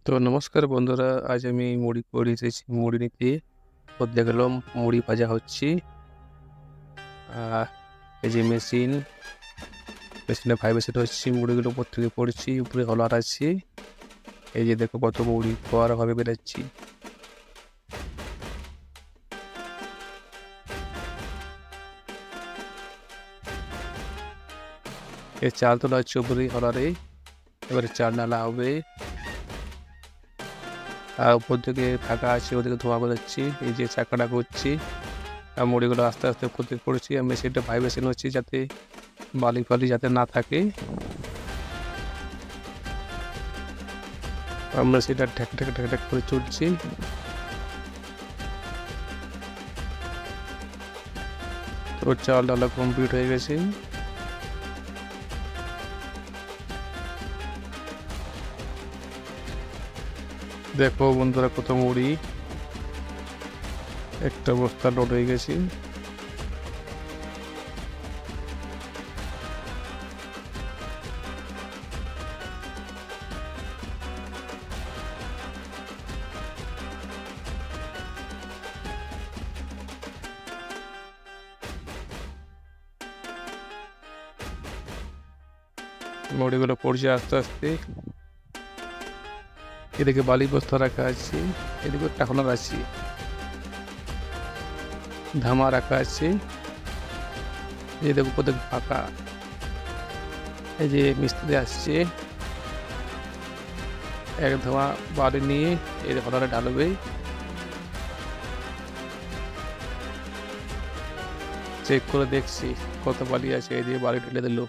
তো নমস্কার বন্ধুরা, আজ আমি মুড়ি করে এসেছি। মুড়ি নিতে দেখা গেলাম মুড়ি ভাজা হচ্ছে। এই যে মেশিনে ভাইব্রেশন হচ্ছে, মুড়িগুলো উপর থেকে পড়ছি, উপরে হলার আছে। এই যে দেখো কত মুড়ি ফোয়ারা ভাবে বেরোচ্ছি। এই চাল তোলা হচ্ছে উপরে হলারে, এবারে চাল ডালা হবে। আর উপর থেকে ফাঁকা আছে, ওদিকে ধোঁয়া বেরোচ্ছি। এই যে চাকাটা করছি আর মুড়িগুলো আস্তে আস্তে উপর থেকে পড়ছি। আর মেশিনটা ভাইব্রেশন হচ্ছে যাতে বালি ফালি যাতে না থাকে। আমরা সেটা ঠেক ঠেক ঠেক ঠেক করে চড়ছি। তো চাল ডালা কমপ্লিট হয়ে গেছে। দেখো বন্ধুরা কত মুড়ি, একটা বস্তা লোড হয়ে গেছে। মুড়িগুলো পড়ছে আস্তে আস্তে। এদিকে বালি বস্তা রাখা আছে, এদিকে একটা হলার আছে, ধামা রাখা আছে। এই দেখো কোথাও ফাঁকা। এই যে মিস্ত্রি আসছে, এক ধামা বালি নিয়ে এই হলারে ঢালবে। চেক করে দেখছি কত বালি আছে, এই দিয়ে বালি ঢেলে দিল।